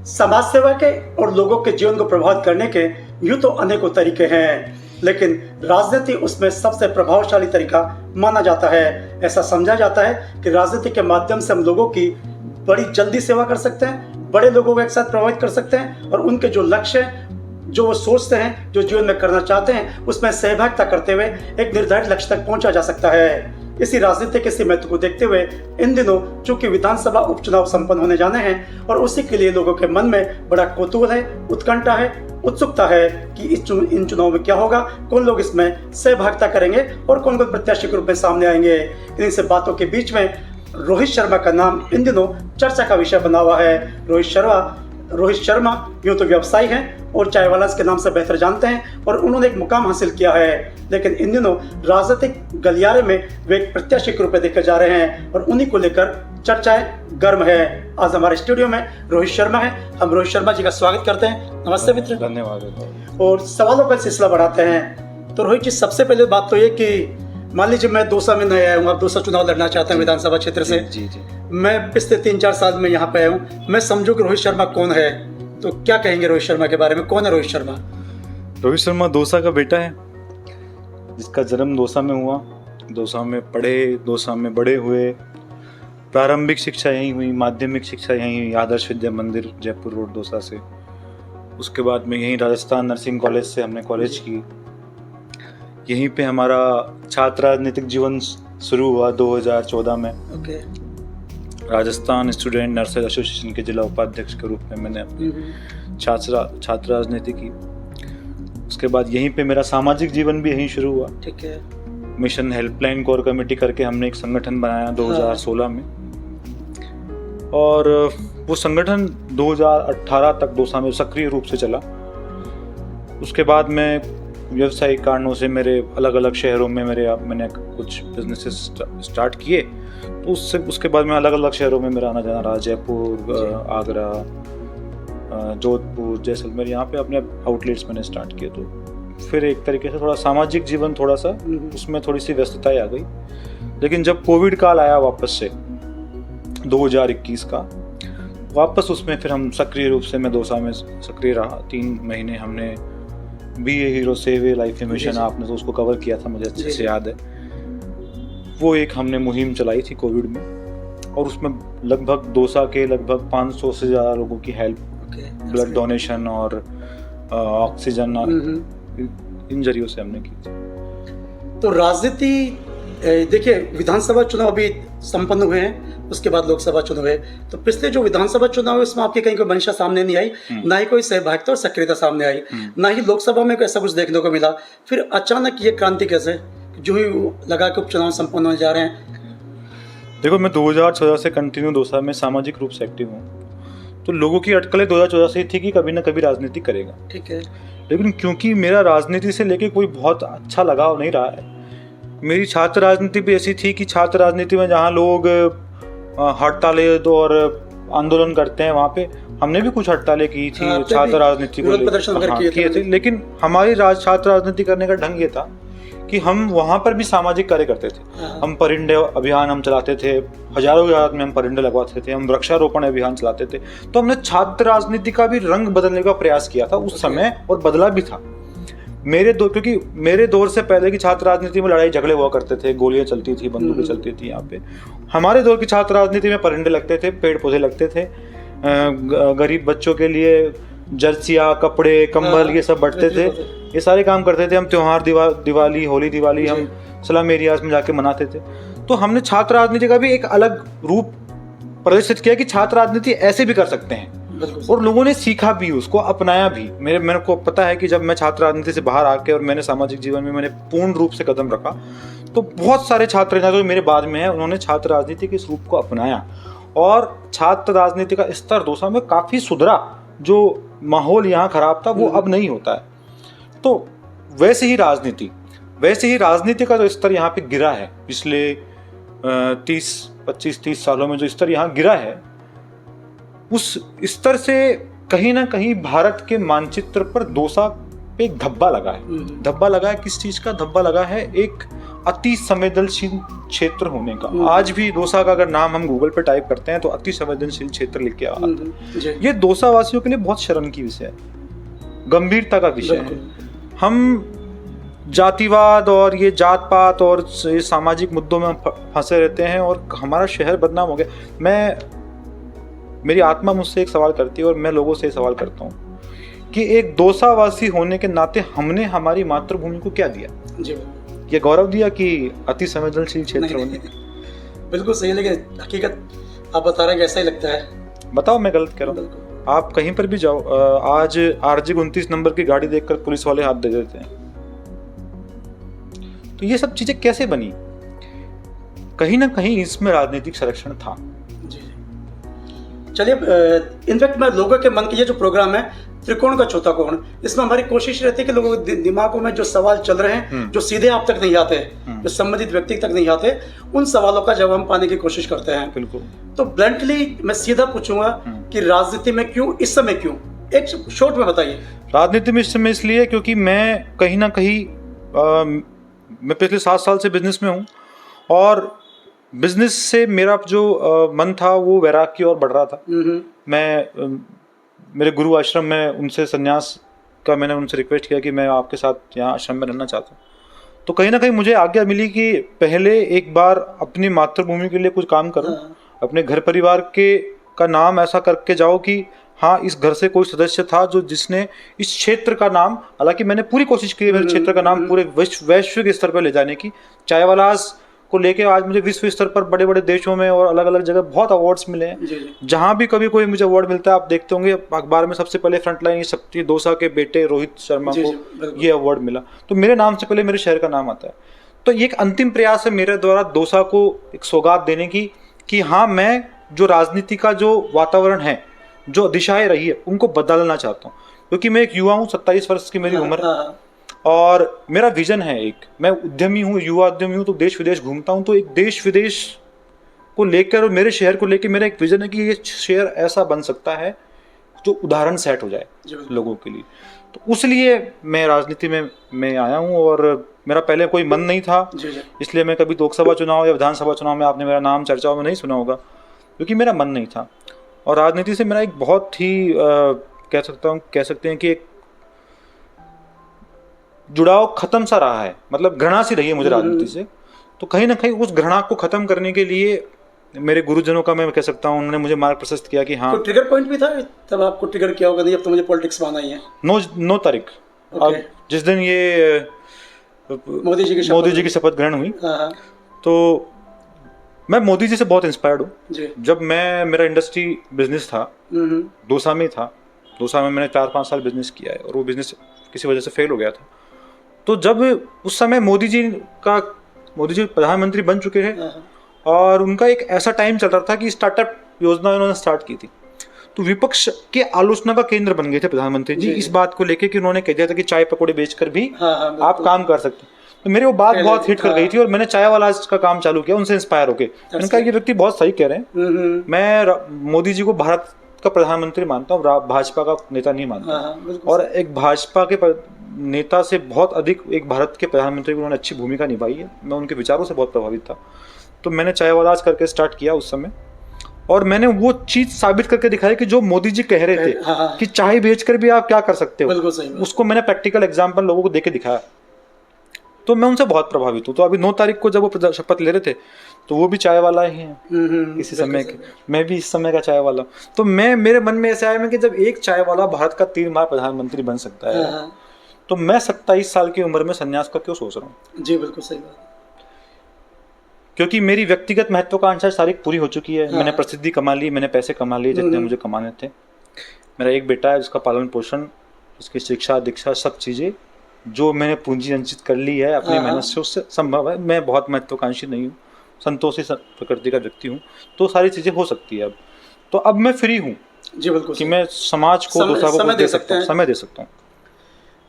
समाज सेवा के और लोगों के जीवन को प्रभावित करने के यूं तो अनेकों तरीके हैं, लेकिन राजनीति उसमें सबसे प्रभावशाली तरीका माना जाता है। ऐसा समझा जाता है कि राजनीति के माध्यम से हम लोगों की बड़ी जल्दी सेवा कर सकते हैं, बड़े लोगों को एक साथ प्रभावित कर सकते हैं और उनके जो लक्ष्य हैं, जो वो सोचते हैं, जो जीवन में करना चाहते हैं, उसमें सहभागिता करते हुए एक निर्धारित लक्ष्य तक पहुंचा जा सकता है। इसी राजनीति के इसी महत्व को देखते हुए इन दिनों चूंकि विधानसभा उपचुनाव संपन्न होने जाने हैं और उसी के लिए लोगों के मन में बड़ा कौतूहल है, उत्कंठा है, उत्सुकता है कि इन चुनाव में क्या होगा, कौन लोग इसमें सहभागिता करेंगे और कौन कौन प्रत्याशी के रूप में सामने आएंगे। इन्हीं से बातों के बीच में रोहित शर्मा का नाम इन दिनों चर्चा का विषय बना हुआ है। रोहित शर्मा यूँ तो व्यवसायी हैं और चायवाला के नाम से बेहतर जानते हैं और उन्होंने एक मुकाम हासिल किया है, लेकिन इन दिनों राजनीतिक गलियारे में वे एक प्रत्याशी के रूप में देखे जा रहे हैं और उन्हीं को लेकर चर्चाएं गर्म है। आज हमारे स्टूडियो में रोहित शर्मा है। हम रोहित शर्मा जी का स्वागत करते हैं। नमस्ते मित्र। धन्यवाद। और सवालों का सिलसिला बढ़ाते हैं। तो रोहित जी, सबसे पहले बात तो ये कि मान लीजिए मैं दौसा में नया आया हूँ, आप दौसा चुनाव लड़ना चाहते हैं विधानसभा क्षेत्र से। जी। मैं पिछले 3-4 साल में यहाँ पे आया हूँ। मैं समझूं कि रोहित शर्मा कौन है, तो क्या कहेंगे रोहित शर्मा के बारे में? कौन है रोहित शर्मा? रोहित शर्मा दौसा का बेटा है, जिसका जन्म दौसा में हुआ, दौसा में पढ़े, दौसा में बड़े हुए। प्रारंभिक शिक्षा यहीं हुई, माध्यमिक शिक्षा यहीं हुई, आदर्श विद्या मंदिर जयपुर रोड दौसा से। उसके बाद में यहीं राजस्थान नर्सिंग कॉलेज से हमने कॉलेज की। यहीं पे हमारा छात्र राजनीतिक जीवन शुरू हुआ 2014 में। Okay. Rajasthan student nurses association के जिला उपाध्यक्ष के रूप में मैंने अपनी छात्र राजनीति की। उसके बाद यहीं पे मेरा सामाजिक जीवन भी यहीं शुरू हुआ। ठीक है। मिशन हेल्पलाइन कोर कमेटी करके हमने एक संगठन बनाया 2016 में, और वो संगठन 2018 तक दौसा में सक्रिय रूप से चला। उसके बाद में व्यावसायिक कारणों से मेरे अलग अलग शहरों में मैंने कुछ बिजनेसेस स्टार्ट किए, तो उसके बाद में अलग अलग शहरों में मेरा आना जाना रहा। जयपुर, आगरा, जोधपुर, जैसलमेर, यहाँ पे अपने आउटलेट्स मैंने स्टार्ट किए। तो फिर एक तरीके से थोड़ा सामाजिक जीवन थोड़ा सा उसमें थोड़ी सी व्यस्तताएं आ गई। लेकिन जब कोविड काल आया वापस से 2021 का, वापस उसमें फिर हम सक्रिय रूप से मैं दौसा में सक्रिय रहा। 3 महीने हमने BA हीरो सेव ए लाइफ मिशन, आपने तो उसको कवर किया था, मुझे अच्छे से याद है। वो एक हमने मुहिम चलाई थी कोविड में, और उसमें लगभग दौसा के लगभग 500 से ज़्यादा लोगों की हेल्प, ब्लड डोनेशन और ऑक्सीजन और इन जरियों से हमने की थी। तो राजनीति, देखिए विधानसभा चुनाव अभी संपन्न हुए हैं, उसके बाद लोकसभा चुनाव है। तो पिछले जो विधानसभा चुनाव है उसमें आपकी कहीं कोई मंशा सामने नहीं आई, ना ही कोई सहभागिता और सक्रियता सामने आई, ना ही लोकसभा में ऐसा कुछ देखने को मिला। फिर अचानक ये क्रांति कैसे, जो ही लगा कि उपचुनाव संपन्न होने जा रहे हैं? देखो, मैं 2014 से कंटिन्यू दौसा में सामाजिक रूप से एक्टिव हूँ। तो लोगों की अटकलें 2014 से ही थी कि कभी ना कभी राजनीति करेगा। ठीक है। लेकिन क्योंकि मेरा राजनीति से लेके कोई बहुत अच्छा लगाव नहीं रहा है, मेरी छात्र राजनीति भी ऐसी थी कि छात्र राजनीति में जहाँ लोग हड़तालें तो और आंदोलन करते हैं, वहाँ पे हमने भी कुछ हड़तालें की थी, छात्र राजनीति को किए थे। लेकिन हमारी छात्र राजनीति करने का ढंग ये था कि हम वहाँ पर भी सामाजिक कार्य करते थे। हम परिंडे अभियान हम चलाते थे, हजारों की तादाद में हम परिंडे लगवाते थे, हम वृक्षारोपण अभियान चलाते थे। तो हमने छात्र राजनीति का भी रंग बदलने का प्रयास किया था उस समय, और बदला भी था। क्योंकि मेरे दौर से पहले की छात्र राजनीति में लड़ाई झगड़े हुआ करते थे, गोलियां चलती थी, बंदूकें चलती थी। यहाँ पे हमारे दौर की छात्र राजनीति में परिंडे लगते थे, पेड़ पौधे लगते थे, गरीब बच्चों के लिए जर्सियाँ, कपड़े, कंबल, ये सब बंटते थे। ये सारे काम करते थे हम। त्योहार, दिवाली, होली हम स्लम एरियाज में जाके मनाते थे। तो हमने छात्र राजनीति का भी एक अलग रूप प्रदर्शित किया कि छात्र राजनीति ऐसे भी कर सकते हैं, और लोगों ने सीखा भी, उसको अपनाया भी। मेरे को पता है कि जब मैं छात्र राजनीति से बाहर आके और मैंने सामाजिक जीवन में मैंने पूर्ण रूप से कदम रखा, तो बहुत सारे छात्र जो मेरे बाद में हैं, उन्होंने छात्र राजनीति के इस रूप को अपनाया, और छात्र राजनीति का स्तर दौसा में काफ़ी सुधरा। जो माहौल यहाँ खराब था वो अब नहीं होता है। तो वैसे ही राजनीति का जो स्तर यहाँ पे गिरा है पिछले 25-30 सालों में, जो स्तर यहाँ गिरा है, उस स्तर से कहीं ना कहीं भारत के मानचित्र पर दौसा पे एक धब्बा लगा है। धब्बा लगा है, किस चीज का धब्बा लगा है? एक अति संवेदनशील क्षेत्र होने का। आज भी दौसा का अगर नाम हम गूगल पे टाइप करते हैं तो अति संवेदनशील क्षेत्र लिख के आता है। ये दौसा वासियों के लिए बहुत शर्म की विषय है, गंभीरता का विषय है। हम जातिवाद और ये जात पात और ये सामाजिक मुद्दों में फंसे रहते हैं और हमारा शहर बदनाम हो गया। मेरी आत्मा मुझसे एक सवाल करती है और मैं लोगों से सवाल करता हूँ कि एक दौसावासी होने के नाते हमने हमारी मातृभूमि को क्या दिया? जी, ये गौरव दिया कि अति संवेदनशील क्षेत्र होने? बिल्कुल सही, लेकिन हकीकत आप बता रहे हैं ऐसा ही लगता है। बताओ मैं गलत कह रहा हूँ? आप कहीं पर भी जाओ, आज RG 29 नंबर की गाड़ी देखकर पुलिस वाले हाथ दे देते हैं। तो ये सब चीजें कैसे बनी? कहीं ना कहीं इसमें राजनीतिक संरक्षण था। चलिए, इनफैक्ट मैं लोगों के मन के ये जो प्रोग्राम है त्रिकोण का चौथा कोण, इसमें हमारी कोशिश रहती है कि लोगों के दिमागों में जो सवाल चल रहे हैं, जो सीधे आप तक नहीं आते, जो संबंधित व्यक्ति तक नहीं आते, उन सवालों का जवाब हम पाने की कोशिश करते हैं। बिल्कुल। तो ब्लंटली मैं सीधा पूछूंगा कि राजनीति में क्यों, इस समय क्यों, एक शॉर्ट में बताइए। राजनीति में इस समय इसलिए क्योंकि मैं कहीं ना कहीं मैं पिछले 7 साल से बिजनेस में हूँ और बिजनेस से मेरा जो मन था वो वैराग की ओर बढ़ रहा था। मैं मेरे गुरु आश्रम में उनसे संन्यास का मैंने उनसे रिक्वेस्ट किया कि मैं आपके साथ यहाँ आश्रम में रहना चाहता हूँ। तो कहीं ना कहीं मुझे आज्ञा मिली कि पहले एक बार अपनी मातृभूमि के लिए कुछ काम करो, अपने घर परिवार का नाम ऐसा करके जाओ कि हाँ, इस घर से कोई सदस्य था जो जिसने इस क्षेत्र का नाम, हालांकि मैंने पूरी कोशिश की मेरे क्षेत्र का नाम पूरे वैश्विक स्तर पर ले जाने की। चायवालास को लेके आज मुझे विश्व स्तर पर बड़े बड़े देशों में और अलग अलग जगह बहुत अवार्ड्स मिले हैं। जहां भी कभी कोई मुझे अवार्ड मिलता है, आप देखते होंगे अखबार में सबसे पहले फ्रंटलाइन शक्ति दौसा के बेटे रोहित शर्मा को ये अवार्ड मिला, तो मेरे नाम से पहले मेरे शहर का नाम आता है। तो ये एक अंतिम प्रयास है मेरे द्वारा दौसा को एक सौगात देने की कि हाँ, मैं जो राजनीति का जो वातावरण है, जो दिशाएं रही है, उनको बदलना चाहता हूँ। क्योंकि मैं एक युवा हूँ, 27 वर्ष की मेरी उम्र, और मेरा विजन है एक, मैं उद्यमी हूँ, युवा उद्यमी हूँ, तो देश विदेश घूमता हूँ। तो एक देश विदेश को लेकर और मेरे शहर को लेकर मेरा एक विजन है कि ये शहर ऐसा बन सकता है जो उदाहरण सेट हो जाए लोगों के लिए। तो उसलिए मैं राजनीति में मैं आया हूँ और मेरा पहले कोई मन नहीं था, इसलिए मैं कभी लोकसभा चुनाव या विधानसभा चुनाव में आपने मेरा नाम चर्चाओं में नहीं सुना होगा, क्योंकि मेरा मन नहीं था। और राजनीति से मेरा एक बहुत ही कह सकते हैं कि एक जुड़ाव खत्म सा रहा है, मतलब घृणा सी रही है मुझे राजनीति से। तो कहीं ना कहीं उस घृणा को खत्म करने के लिए मेरे गुरुजनों का मैं कह सकता हूँ, उन्होंने मुझे मार्ग प्रशस्त किया कि हाँ। ट्रिगर पॉइंट भी था तब आपको ट्रिगर किया होगा, नहीं अब तो मुझे पॉलिटिक्स में आना ही है। 9 तारीख अब जिस दिन ये मोदी जी की शपथ ग्रहण हुई, तो मैं मोदी जी से बहुत इंस्पायर्ड हूँ। जब मेरा इंडस्ट्री बिजनेस था, दौसा में था, दौसा में मैंने 4-5 साल बिजनेस किया है और वो बिजनेस किसी वजह से फेल हो गया था। तो जब उस समय मोदी जी प्रधानमंत्री बन चुके थे और उनका एक ऐसा टाइम चल रहा था कि स्टार्टअप योजना उन्होंने स्टार्ट की थी, तो विपक्ष के आलोचना का केंद्र बन गए थे प्रधानमंत्री जी इस बात को लेके कि उन्होंने कह दिया था कि चाय पकौड़े बेचकर भी आप काम कर सकते हैं। तो मेरे वो बात बहुत हिट कर गई थी और मैंने चाय वाला का काम चालू किया उनसे इंस्पायर होकर। मैंने कहा ये व्यक्ति बहुत सही कह रहे हैं, मैं मोदी जी को भारत का प्रधानमंत्री मानता हूँ, भाजपा का नेता नहीं मानता। और एक भाजपा के नेता से बहुत अधिक एक भारत के प्रधानमंत्री को उन्होंने अच्छी भूमिका निभाई है। मैं उनके विचारों से बहुत प्रभावित था, तो मैंने चायवालाज करके स्टार्ट किया उस समय, और मैंने वो चीज साबित करके दिखाई कि जो मोदी जी कह रहे थे कि चाय बेचकर भी आप क्या कर सकते हो, उसको मैंने प्रैक्टिकल एग्जाम्पल लोगों को देके दिखाया। तो मैं उनसे बहुत प्रभावित हूँ। तो अभी 9 तारीख को जब वो शपथ ले रहे थे, तो वो भी चाय वाला ही है इसी समय के, मैं भी इस समय का चाय वाला। तो मेरे मन में ऐसा आया कि जब एक चाय वाला भारत का 3 बार प्रधानमंत्री बन सकता है, तो मैं 27 साल की उम्र में संन्यास का क्यों सोच रहा हूँ। जी बिल्कुल सही बात, क्योंकि मेरी व्यक्तिगत महत्वाकांक्षा सारी पूरी हो चुकी है। मैंने प्रसिद्धि कमा ली, मैंने पैसे कमा लिए जितने मुझे कमाने थे। मेरा एक बेटा है जिसका पालन पोषण, उसकी शिक्षा दीक्षा सब चीज़ें जो मैंने पूंजी संचित कर ली है अपनी मेहनत से, उससे संभव है। मैं बहुत महत्वाकांक्षी नहीं हूँ, संतोषी प्रकृति का व्यक्ति हूँ, तो सारी चीज़ें हो सकती है अब। तो अब मैं फ्री हूँ जी बिल्कुल कि मैं समाज को समय दे सकता हूँ।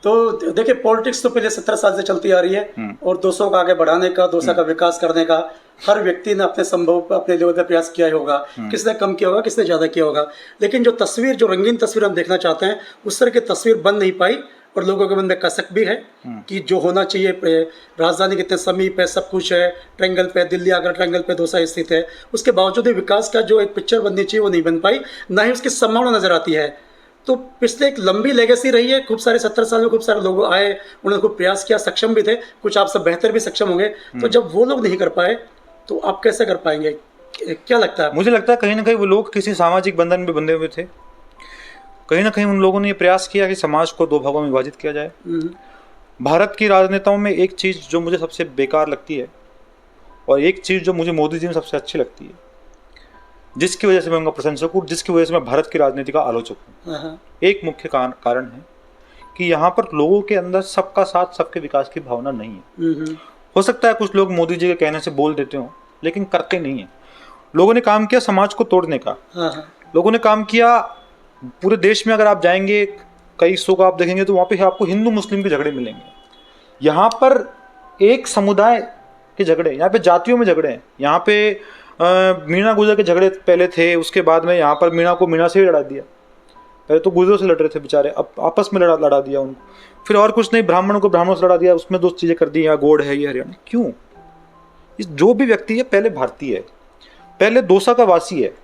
तो देखिए, पॉलिटिक्स तो पहले 17 साल से चलती आ रही है और दौसा का आगे बढ़ाने का, दौसा का विकास करने का हर व्यक्ति ने अपने संभव अपने लेवल पर प्रयास किया होगा। किसने कम किया होगा, किसने ज़्यादा किया होगा, लेकिन जो रंगीन तस्वीर हम देखना चाहते हैं उस तरह की तस्वीर बन नहीं पाई। और लोगों के मन में कसक भी है कि जो होना चाहिए, राजधानी कितने समीप है, सब कुछ है, ट्रायंगल पे, दिल्ली आगरा ट्रायंगल पे दौसा स्थित है, उसके बावजूद भी विकास का जो एक पिक्चर बननी चाहिए वो नहीं बन पाई, ना ही उसकी संभावना नजर आती है। तो पिछले एक लंबी लेगेसी रही है, खूब सारे 70 साल में खूब सारे लोग आए, उन्होंने खूब प्रयास किया, सक्षम भी थे, कुछ आप सब बेहतर भी सक्षम होंगे। तो जब वो लोग नहीं कर पाए तो आप कैसे कर पाएंगे, क्या लगता है? मुझे लगता है कहीं ना कहीं वो लोग किसी सामाजिक बंधन में बंधे हुए थे। कहीं ना कहीं उन लोगों ने ये प्रयास किया कि समाज को दो भागों में विभाजित किया जाए। भारत की राजनेताओं में एक चीज़ जो मुझे सबसे बेकार लगती है और एक चीज़ जो मुझे मोदी जी में सबसे अच्छी लगती है, जिसकी वजह से मैं उनका प्रशंसक हूँ, जिसकी वजह से मैं भारत की राजनीति का आलोचक हूँ। एक मुख्य कारण है कि यहाँ पर लोगों के अंदर सबका साथ सबके विकास की भावना नहीं है। हो सकता है कुछ लोग मोदी जी के कहने से बोल देते हों, लेकिन करते नहीं है। लोगों ने काम किया समाज को तोड़ने का। लोगों ने काम किया, पूरे देश में अगर आप जाएंगे कई हिस्सों को आप देखेंगे तो वहाँ पे आपको हिंदू मुस्लिम के झगड़े मिलेंगे। यहाँ पर एक समुदाय के झगड़े, यहाँ पे जातियों में झगड़े हैं। यहाँ पे मीणा गुजर के झगड़े पहले थे, उसके बाद में यहाँ पर मीणा को मीणा से ही लड़ा दिया। पहले तो गुजरों से लड़ रहे थे बेचारे, अब आपस में लड़ा दिया उनको। फिर और कुछ नहीं, ब्राह्मणों को ब्राह्मणों से लड़ा दिया, उसमें दो चीज़ें कर दी, यहाँ गोड़ है, ये हरियाणा। क्यों? जो भी व्यक्ति है पहले भारतीय है, पहले दौसा का वासी है,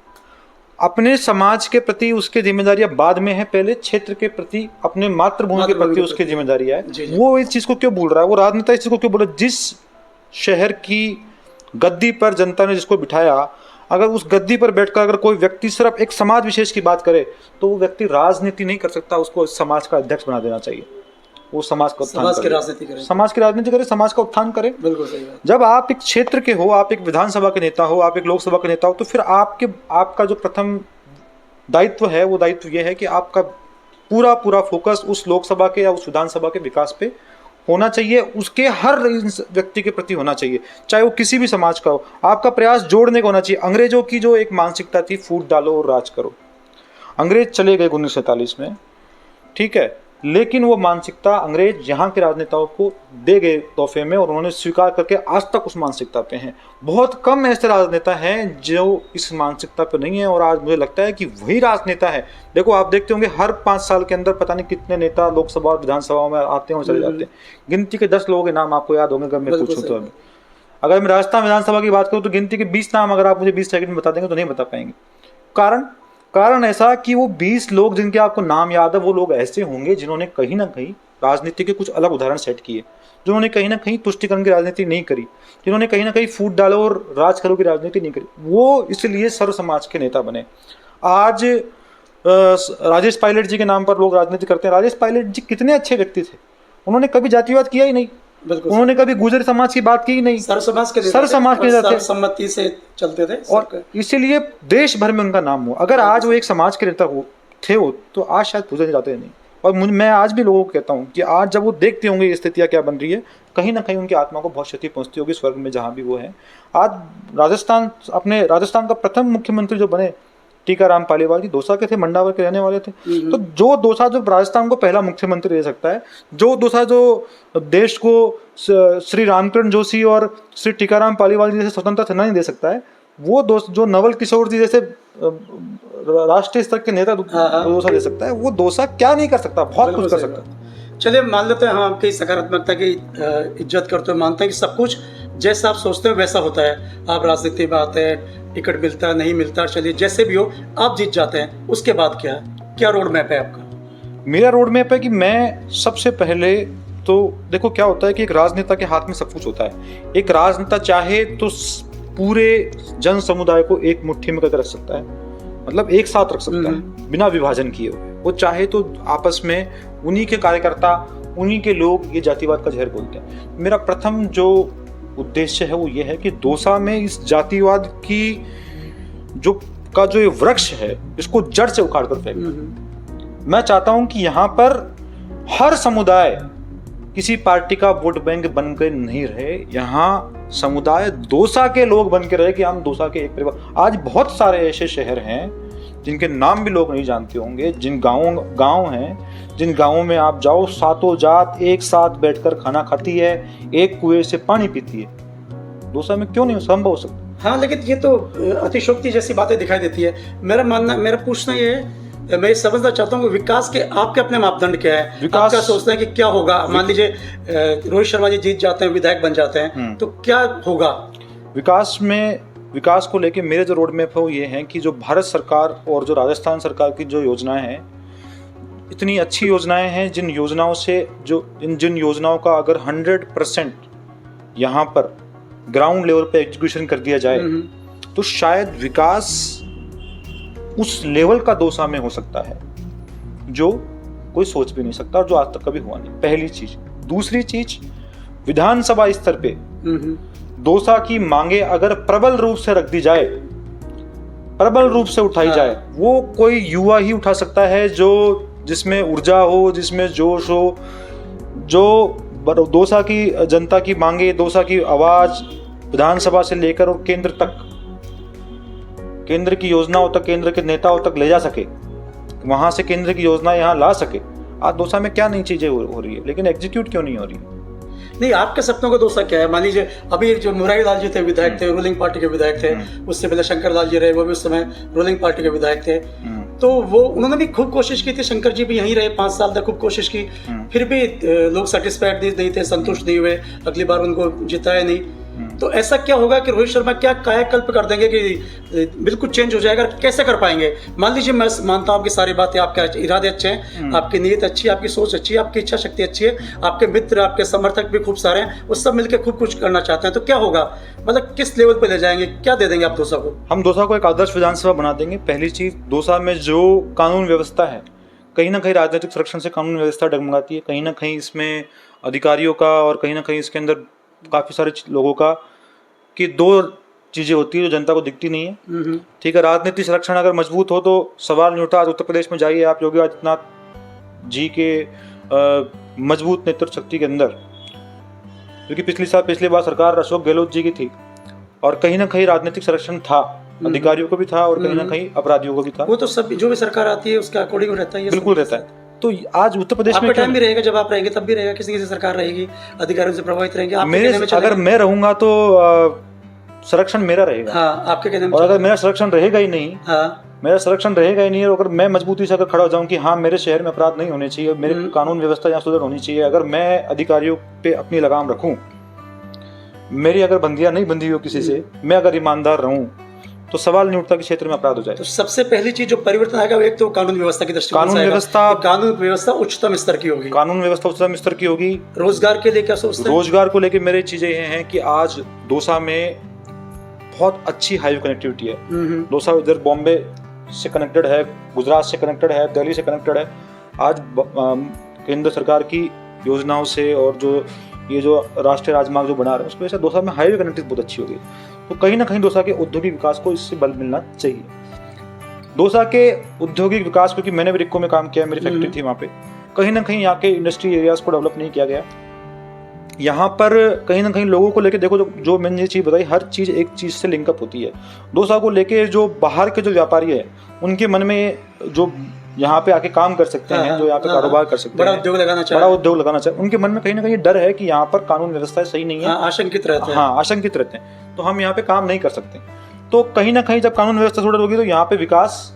अपने समाज के प्रति उसकी जिम्मेदारियां बाद में है, पहले क्षेत्र के प्रति, अपने मातृभूमि के प्रति उसकी जिम्मेदारियां है। वो इस चीज को क्यों भूल रहा है? वो राजनेता इस चीज को क्यों बोल रहा है? जिस शहर की गद्दी पर जनता ने जिसको बिठाया, अगर उस गद्दी पर बैठकर अगर कोई व्यक्ति सिर्फ एक समाज विशेष की बात करे तो वो व्यक्ति राजनीति नहीं कर सकता, उसको समाज का अध्यक्ष बना देना चाहिए। वो समाज का समाज की राजनीति करे, समाज का उत्थान करे। बिल्कुल सही बात। जब आप एक क्षेत्र के हो, आप एक विधानसभा के नेता हो, आप एक लोकसभा के नेता हो, तो फिर आपका जो प्रथम दायित्व है वो दायित्व ये है कि आपका पूरा फोकस उस लोकसभा के या उस विधानसभा के विकास पे होना चाहिए, उसके हर व्यक्ति के प्रति होना चाहिए, चाहे वो किसी भी समाज का हो। आपका प्रयास जोड़ने का होना चाहिए। अंग्रेजों की जो एक मानसिकता थी, फूट डालो और राज करो, अंग्रेज चले गए 1947 में, ठीक है, लेकिन वो मानसिकता अंग्रेज यहाँ के राजनेताओं को दे गए तोहफे में और उन्होंने स्वीकार करके आज तक उस मानसिकता पे हैं। बहुत कम ऐसे राजनेता हैं जो इस मानसिकता पे नहीं है और आज मुझे लगता है कि वही राजनेता है। देखो, आप देखते होंगे हर 5 साल के अंदर पता नहीं कितने नेता लोकसभा और विधानसभा में आते हैं और चले जाते हैं। गिनती के 10 लोगों के नाम आपको याद होंगे अगर मैं पूछूं तो। अगर मैं राजस्थान विधानसभा की बात करूँ तो गिनती के 20 नाम अगर आप मुझे 20 सेकंड में बता देंगे तो नहीं बता पाएंगे। कारण ऐसा कि वो 20 लोग जिनके आपको नाम याद है, वो लोग ऐसे होंगे जिन्होंने कहीं ना कहीं राजनीति के कुछ अलग उदाहरण सेट किए, जिन्होंने कहीं ना कहीं तुष्टिकरण की राजनीति नहीं करी, जिन्होंने कहीं ना कहीं फूट डालो और राज करो की राजनीति नहीं करी। वो इसलिए सर्व समाज के नेता बने। आज राजेश पायलट जी के नाम पर लोग राजनीति करते हैं। राजेश पायलट जी कितने अच्छे व्यक्ति थे, उन्होंने कभी जातिवाद किया ही नहीं, उन्होंने कभी गुजर समाज की बात की ही नहीं, सर समाज के सम्मति से चलते थे और इसीलिए देश भर में उनका नाम हुआ। अगर आज वो एक समाज के नेता थे तो आज शायद पूछे जाते नहीं। और मैं आज भी लोगों को कहता हूँ कि आज जब वो देखते होंगे ये स्थितियाँ क्या बन रही है, कहीं ना कहीं उनकी आत्मा को बहुत क्षति पहुँचती होगी स्वर्ग में जहाँ भी वो है। आज राजस्थान का प्रथम मुख्यमंत्री जो बने टीकाराम पालीवाल जी, दौसा के थे, मंडावर के रहने वाले थे। तो जो दौसा जो राजस्थान को पहला मुख्यमंत्री दे सकता है, जो दौसा जो देश को श्री रामकिरण जोशी और श्री टीकाराम पालीवाल जी जैसे स्वतंत्रता सेनानी दे सकता है, वो जो नवल किशोर जी जैसे राष्ट्रीय स्तर के नेता दौसा दे सकता है, वो दौसा क्या नहीं कर सकता, बहुत कुछ कर सकता है। चलिए मान लेते हैं, हम आपकी सकारात्मकता की इज्जत करते हुए मानते हैं कि सब कुछ जैसा आप सोचते हो वैसा होता है। आप राजनीति में आते हैं, टिकट मिलता है नहीं मिलता, चलिए जैसे भी हो आप जीत जाते हैं, उसके बाद क्या रोड मैप है आपका? मेरा रोड मैप है कि मैं सबसे पहले तो देखो क्या होता है कि एक राजनेता के हाथ में सब कुछ होता है। एक राजनेता चाहे तो पूरे जन समुदाय को एक मुट्ठी में करके रख सकता है, मतलब एक साथ रख सकता है बिना विभाजन किए हुए। वो चाहे तो आपस में उन्हीं के कार्यकर्ता, उन्हीं के लोग ये जातिवाद का जहर बोलते हैं। मेरा प्रथम जो उद्देश्य है वो ये है कि दौसा में इस जातिवाद की जो ये वृक्ष है इसको जड़ से उखाड़ कर फेंकना। मैं चाहता हूं कि यहाँ पर हर समुदाय किसी पार्टी का वोट बैंक बनकर नहीं रहे, यहाँ समुदाय दौसा के लोग बन के रहे कि हम दौसा के एक परिवार। आज बहुत सारे ऐसे शहर हैं जिनके नाम भी लोग नहीं जानते होंगे, जिन गांव हैं, जिन गांवों में आप जाओ, सातों जात एक साथ बैठकर खाना खाती है, एक कुएं से पानी पीती है। दौसा में क्यों नहीं संभव हो सकता? हाँ, लेकिन ये तो अतिशोक्ति जैसी बातें दिखाई देती है। मेरा पूछना ये है मैं ये समझना चाहता हूँ कि विकास के आपके अपने मापदंड क्या है, विकास- आप क्या सोचते हैं कि क्या होगा? मान लीजिए रोहित शर्मा जी जीत जाते हैं, विधायक बन जाते हैं, तो क्या होगा? विकास को लेके मेरे जो रोड मैप है वो ये है कि जो भारत सरकार और जो राजस्थान सरकार की जो योजनाएं हैं, इतनी अच्छी योजनाएं हैं जिन योजनाओं का अगर 100% यहाँ पर ग्राउंड लेवल पे एग्जीक्यूशन कर दिया जाए तो शायद विकास उस लेवल का दौसा में हो सकता है जो कोई सोच भी नहीं सकता और जो आज तक कभी हुआ नहीं। पहली चीज। दूसरी चीज, विधानसभा स्तर पे दौसा की मांगे अगर प्रबल रूप से रख दी जाए, प्रबल रूप से उठाई जाए, वो कोई युवा ही उठा सकता है जो जिसमें ऊर्जा हो, जिसमें जोश हो, जो दौसा की जनता की मांगे, दौसा की आवाज विधानसभा से लेकर और केंद्र तक, केंद्र की योजनाओं तक, केंद्र के नेताओं तक ले जा सके, वहां से केंद्र की योजना यहाँ ला सके। आज दौसा में क्या नई चीजें हो रही है, लेकिन एग्जीक्यूट क्यों नहीं हो रही है? नहीं, आपके सपनों का दौसा क्या है? मान लीजिए अभी जो मुरारी लाल जी थे, विधायक थे, रूलिंग पार्टी के विधायक थे, उससे पहले शंकर लाल जी रहे, वो भी उस समय रूलिंग पार्टी के विधायक थे। तो वो उन्होंने भी खूब कोशिश की थी, शंकर जी भी यहीं रहे 5 साल तक, खूब कोशिश की, फिर भी लोग सेटिस्फाइड नहीं थे, संतुष्ट नहीं हुए, अगली बार उनको जिताया नहीं। तो ऐसा क्या होगा कि रोहित शर्मा क्या कायाकल्प कर देंगे कि बिल्कुल चेंज हो जाएगा? कैसे कर पाएंगे? मान लीजिए मैं मानता हूँ आपकी सारी बातें, आपके इरादे अच्छे हैं, आपकी नीयत अच्छी है, आपकी सोच अच्छी है, आपकी इच्छा शक्ति अच्छी है, आपके मित्र, आपके समर्थक भी खूब सारे हैं, वो सब मिलकर खूब कुछ करना चाहते हैं, तो क्या होगा? मतलब किस लेवल पे ले जाएंगे, क्या दे देंगे आप दौसा को? हम दौसा को एक आदर्श विधानसभा बना देंगे। पहली चीज, दौसा में जो कानून व्यवस्था है, कहीं ना कहीं राजनीतिक संरक्षण से कानून व्यवस्था डगमगाती है, कहीं ना कहीं इसमें अधिकारियों का और कहीं ना कहीं इसके अंदर काफी सारे लोगों का कि 2 चीजें होती है जो जनता को दिखती नहीं है। ठीक है, राजनीतिक संरक्षण अगर मजबूत हो तो सवाल नहीं उठा। आज उत्तर प्रदेश में जाइए आप, योगी आदित्यनाथ जी के मजबूत नेतृत्व शक्ति के अंदर, क्योंकि पिछली बार सरकार अशोक गहलोत जी की थी और कहीं ना कहीं राजनीतिक संरक्षण था, अधिकारियों को भी था और कहीं ना कहीं अपराधियों को भी था। वो तो सब जो भी सरकार आती है उसके अकॉर्डिंग रहता है, बिल्कुल रहता है। तो आज उत्तर प्रदेश में टाइम भी रहेगा, जब आप रहेंगे तब भी रहेगा, किसी किसी सरकार रहेगी, अधिकारियों से प्रभावित रहेंगे। अगर मैं रहूंगा तो संरक्षण मेरा रहेगा। हाँ, आपके कहने में। और अगर मेरा संरक्षण रहेगा ही नहीं, मेरा संरक्षण रहेगा ही नहीं, और अगर मैं मजबूती से अगर खड़ा हो जाऊं कि हाँ मेरे शहर में अपराध नहीं होने चाहिए, मेरे कानून व्यवस्था यहाँ सुदृढ़ होनी चाहिए, अगर मैं अधिकारियों पे अपनी लगाम रखूं, मेरी अगर बंदियां नहीं बंधी हो किसी से, मैं अगर ईमानदार रहूं, तो सवाल नहीं उठता कि क्षेत्र में अपराध हो जाए। तो सबसे पहली चीज जो परिवर्तन आएगा वो एक तो कानून व्यवस्था की दृष्टि, कानून व्यवस्था उच्चतम स्तर की होगी। कानून व्यवस्था उच्चतम स्तर की होगी। रोजगार के लिए क्या सोचते हैं? रोजगार को लेकर मेरी चीजें ये हैं कि आज दौसा में बहुत अच्छी हाईवे कनेक्टिविटी है। दौसा इधर बॉम्बे से कनेक्टेड है, गुजरात से कनेक्टेड है, दिल्ली से कनेक्टेड है। आज केंद्र सरकार की योजनाओं से और जो राष्ट्रीय राजमार्ग जो बना रहे हैं उसकी वजह से दौसा में हाईवे कनेक्टिविटी बहुत अच्छी हो गई। तो कहीं ना कहीं दौसा के औद्योगिक विकास को इससे बल मिलना चाहिए। दौसा के औद्योगिक विकास, क्योंकि मैंने भी रिक्को में काम किया, मेरी फैक्ट्री थी वहाँ पे, कहीं ना कहीं यहाँ के इंडस्ट्री एरियाज को डेवलप नहीं किया गया। यहाँ पर कहीं ना कहीं लोगों को लेके देखो, जो मैंने ये चीज़ बताई, हर चीज़ एक चीज़ से लिंकअप होती है। दौसा को लेके जो बाहर के जो व्यापारी है, उनके मन में जो यहाँ पे आके काम कर सकते हैं, जो यहाँ पे कारोबार कर सकते हैं, बड़ा उद्योग लगाना चाहे, उनके मन में कहीं ना कहीं डर है कि यहाँ पर कानून व्यवस्था सही नहीं है, आशंकित रहते हैं, तो हम यहाँ पे काम नहीं कर सकते। तो कहीं ना कहीं जब कानून व्यवस्था सुदृढ़ होगी तो यहाँ पे विकास,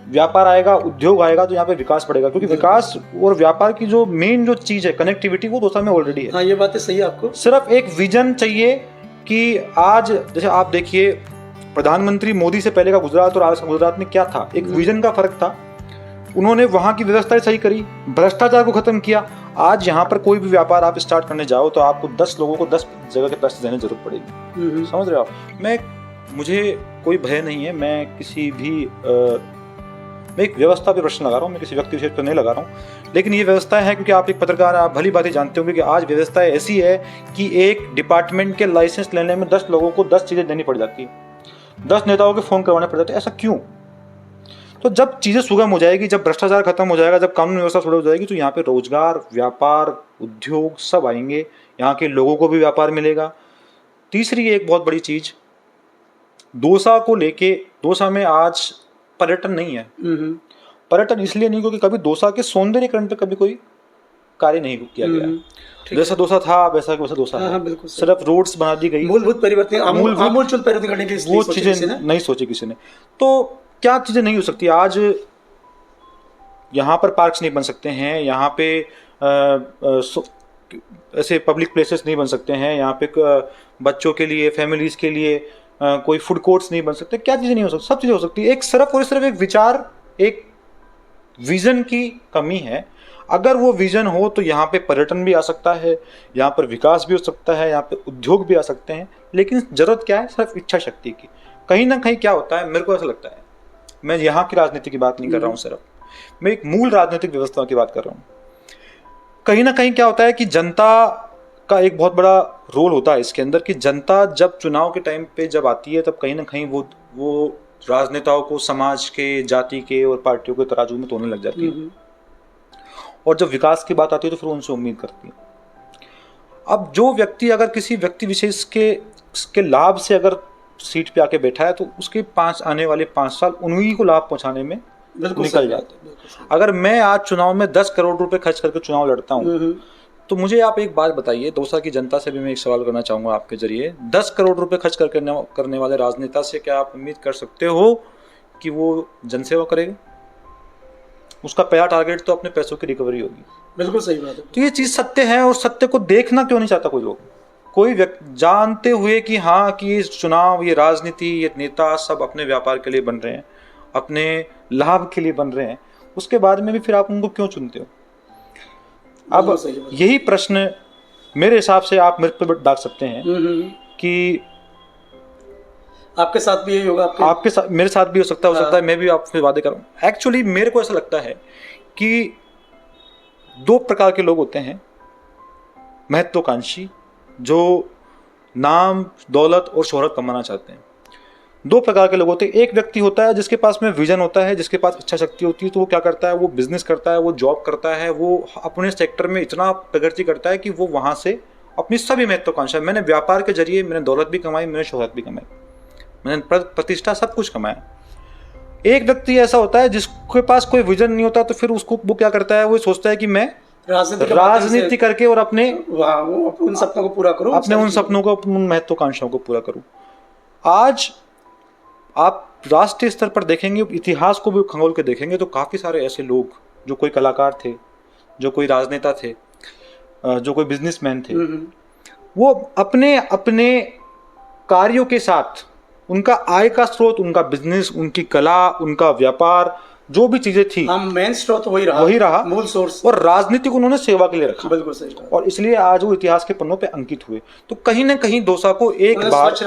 व्यापार आएगा, उद्योग आएगा, तो यहाँ पे विकास बढ़ेगा। क्योंकि विकास और व्यापार की जो मेन जो चीज है, कनेक्टिविटी, वो दौसा में ऑलरेडी है। हाँ, ये बात सही है। आपको सिर्फ एक विजन चाहिए कि आज जैसे आप देखिए, प्रधानमंत्री मोदी से पहले का गुजरात और आज का गुजरात में क्या था, एक विजन का फर्क था। उन्होंने वहां की व्यवस्थाएं सही करी, भ्रष्टाचार को खत्म किया। आज यहाँ पर कोई भी व्यापार आप स्टार्ट करने जाओ तो आपको 10 लोगों को 10 जगह के पैसे देने की जरूरत पड़ेगी। समझ रहे हो आप? मुझे कोई भय नहीं है, मैं किसी भी मैं एक व्यवस्था पे प्रश्न लगा रहा हूँ, मैं किसी व्यक्ति विशेष पर नहीं लगा रहा हूँ, लेकिन ये व्यवस्था है क्योंकि आप एक पत्रकार, आप भली बात ही जानते होंगे कि आज व्यवस्था ऐसी है कि एक डिपार्टमेंट के लाइसेंस लेने में 10 लोगों को 10 चीजें देनी पड़ जाती है, 10 नेताओं के फोन करवाने पड़ जाते हैं। ऐसा क्यों? तो जब चीजें सुगम हो जाएगी, जब भ्रष्टाचार खत्म हो जाएगा, जब कानून व्यवस्था सुदृढ़ हो जाएगी, तो यहाँ पे रोजगार, व्यापार, उद्योग सब आएंगे, यहाँ के लोगों को भी व्यापार मिलेगा। तीसरी एक बहुत बड़ी चीज दौसा को लेके, दौसा में आज पर्यटन नहीं है। पर्यटन इसलिए नहीं क्योंकि कभी दौसा के सौंदर्यीकरण पे कभी कोई कार्य नहीं किया गया। जैसा दौसा था वैसा दौसा है, सिर्फ रोड्स बना दी गई, मूलभूत परिवर्तन, आमूलचूल परिवर्तन करने की वो चीजें नहीं सोची किसी ने। तो क्या चीजें नहीं हो सकती? आज यहाँ पर पार्क्स नहीं बन सकते हैं, यहाँ पे ऐसे पब्लिक प्लेसेस नहीं बन सकते हैं, यहाँ पे बच्चों के लिए, फैमिलीज के लिए कोई फूड कोर्ट्स नहीं बन सकते, क्या चीज़ें नहीं हो सकती, सब चीज़ें हो सकती है। एक सिर्फ और सिर्फ एक विचार, एक विजन की कमी है। अगर वो विजन हो तो यहाँ पे पर्यटन भी आ सकता है, यहाँ पर विकास भी हो सकता है, यहाँ पे उद्योग भी आ सकते हैं। लेकिन ज़रूरत क्या है? सिर्फ इच्छा शक्ति की। कहीं ना कहीं क्या होता है, मेरे को ऐसा लगता है, मैं यहाँ की राजनीति की बात नहीं कर रहा हूँ, सिर्फ मैं एक मूल राजनीतिक व्यवस्था की बात कर रहा हूँ। कहीं ना कहीं क्या होता है कि जनता का एक बहुत बड़ा रोल होता है इसके अंदर, कि जनता जब चुनाव के टाइम पे जब आती है, तब कहीं ना कहीं वो राजनेताओं को समाज के, जाति के और पार्टियों के तराजू में तोड़ने लग जाती है, और जब विकास की बात आती है तो फिर उनसे उम्मीद करती है। अब जो व्यक्ति अगर किसी व्यक्ति विशेष के लाभ से अगर सीट पे आके बैठा है, तो उसके आने वाले 5 साल उन्हीं को लाभ पहुंचाने में निकल जाते हैं। अगर मैं आज चुनाव में 10 करोड़ रुपए खर्च करके चुनाव लड़ता हूँ, तो मुझे आप एक बात बताइए, दौसा की जनता से भी मैं एक सवाल करना चाहूंगा आपके जरिए, 10 करोड़ रुपए खर्च करने वाले राजनेता से क्या आप उम्मीद कर सकते हो कि वो जनसेवा करेगा? उसका पहला टारगेट तो अपने पैसों की रिकवरी होगी। बिल्कुल सही बात है। तो ये चीज सत्य है, और सत्य को देखना क्यों नहीं चाहता कोई लोग? कोई जानते हुए कि हाँ, कि ये चुनाव, ये राजनीति, ये नेता सब अपने व्यापार के लिए बन रहे हैं, अपने लाभ के लिए बन रहे हैं, उसके बाद में भी फिर आप उनको क्यों चुनते हो? अब यही प्रश्न मेरे हिसाब से आप मेरे पर डाल सकते हैं कि आपके साथ भी यही होगा, आपके साथ, मेरे साथ भी हो सकता है, मैं भी आपसे वादे कर रहा हूँ। एक्चुअली मेरे को ऐसा लगता है कि 2 प्रकार के लोग होते हैं महत्वाकांक्षी, जो नाम, दौलत और शोहरत कमाना चाहते हैं। 2 प्रकार के लोग होते हैं। एक व्यक्ति होता है जिसके पास में विजन होता है, जिसके पास इच्छा शक्ति होती है, तो वो क्या करता है, वो बिजनेस करता है, वो जॉब करता है, वो अपने सेक्टर में इतना प्रगति करता है कि वो वहाँ से अपनी सभी महत्वाकांक्षा, मैंने व्यापार के जरिए मैंने दौलत भी कमाई, मैंने शोहरत भी कमाई, मैंने प्रतिष्ठा, सब कुछ कमाया। एक व्यक्ति ऐसा होता है जिसके पास कोई विजन नहीं होता, तो फिर उसको वो क्या करता है, वो सोचता है कि मैं राजनीति करके और अपने उन सपनों को पूरा करूं, अपने उन सपनों को, उन महत्वाकांक्षाओं को पूरा करूं। आज आप राष्ट्रीय स्तर पर देखेंगे, इतिहास को भी खंगोल के देखेंगे, तो काफी सारे ऐसे लोग जो कोई कलाकार थे, जो कोई राजनेता थे, जो कोई बिजनेसमैन थे, वो अपने अपने कार्यों के साथ उनका आय का स्रोत, उनका बिजनेस, उनकी कला, उनका व्यापार, जो भी चीजें थी, मेन स्रोत वही रहा, मूल सोर्स, और राजनीति को उन्होंने सेवा के लिए रखा। बिल्कुल सही। और इसलिए आज वो इतिहास के पन्नों पे अंकित हुए। तो कहीं ना कहीं दौसा को एक बार स्वच्छ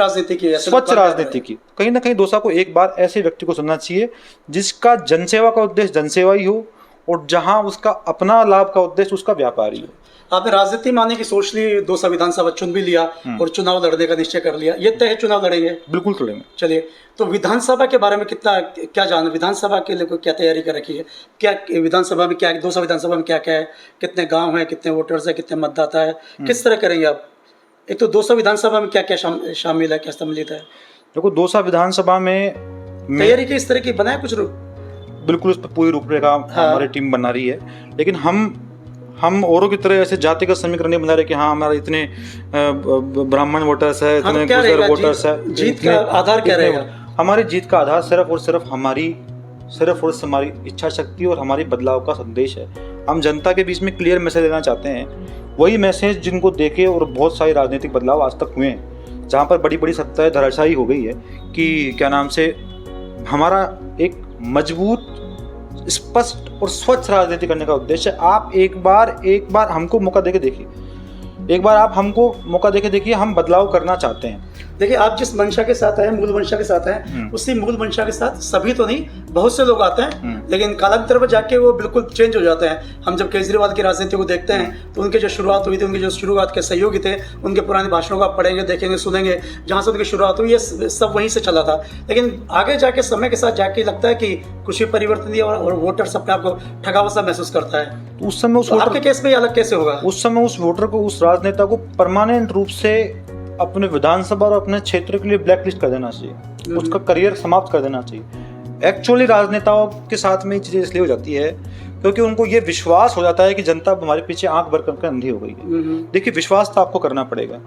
राजनीति की, कहीं ना कहीं दौसा को एक बार ऐसे व्यक्ति को सुनना चाहिए जिसका जनसेवा का उद्देश्य जनसेवा ही हो, और जहां उसका अपना लाभ का उद्देश्य उसका व्यापार ही हो। आपने राजनीति माने की सोच ली, दौसा विधानसभा चुन भी लिया और चुनाव लड़ने का निश्चय कर लिया, ये तय है चुनाव लड़ेंगे? बिल्कुल लड़ेंगे। चलिए, तो विधानसभा के बारे में क्या जान, विधानसभा के लिए क्या तैयारी कर रखी है? क्या विधानसभा में क्या, दौसा विधानसभा में क्या क्या है, कितने गांव हैं, कितने वोटर्स है, कितने मतदाता है, किस तरह करेंगे आप? एक तो दौसा विधानसभा में क्या क्या शामिल है, क्या सम्मिलित है? देखो, दौसा विधानसभा में तैयारी किस तरह की बनाए कुछ? बिल्कुल, उस पर पूरी रूपरेखा हमारी टीम बना रही है, लेकिन हम औरों की तरह ऐसे जातिगत समीकरण नहीं बना रहे कि हाँ हमारा इतने ब्राह्मण वोटर्स है, इतने गुजर वोटर्स है। जीत का आधार क्या रहेगा? हमारी जीत का आधार सिर्फ और सिर्फ हमारी इच्छा शक्ति और हमारी बदलाव का संदेश है। हम जनता के बीच में क्लियर मैसेज देना चाहते हैं, वही मैसेज जिनको देखे और बहुत सारे राजनीतिक बदलाव आज तक हुए हैं, जहाँ पर बड़ी बड़ी सत्ताएं धराशायी हो गई है कि क्या नाम से हमारा एक मजबूत, स्पष्ट और स्वच्छ राजनीति करने का उद्देश्य। आप एक बार हमको मौका देके देखिए, एक बार आप हमको मौका देके देखिए, हम बदलाव करना चाहते हैं। देखिए, आप जिस मंशा के साथ आए, मूल मंशा के साथ आए, उसी मूल मंशा के साथ सभी तो नहीं, बहुत से लोग आते हैं, लेकिन कालांतर में जाके वो बिल्कुल चेंज हो जाते हैं। हम जब केजरीवाल की राजनीति को देखते हैं तो उनकी जो शुरुआत हुई थी, उनके जो शुरुआत के सहयोगी थे, उनके पुराने भाषणों को आप पढ़ेंगे, देखेंगे, सुनेंगे, जहाँ से उनकी शुरुआत हुई, ये सब वहीं से चला था। लेकिन आगे जाके समय के साथ जाके लगता है कि कुछ भी परिवर्तन दिया और वोटर अपने आप को ठगा हुआ सा महसूस करता है। तो उस समय आपके केस में अलग कैसे होगा? उस समय उस वोटर को, उस राजनेता को परमानेंट रूप से अपने विधानसभा और अपने क्षेत्र के लिए ब्लैक लिस्ट कर देना चाहिए, उसका करियर समाप्त कर देना चाहिए। एक्चुअली राजनेताओं के साथ में ये चीजें इसलिए हो जाती है क्योंकि उनको ये विश्वास हो जाता है कि जनता हमारे पीछे आंख भर करके अंधी हो गई है। देखिए, विश्वास तो आपको करना पड़ेगा।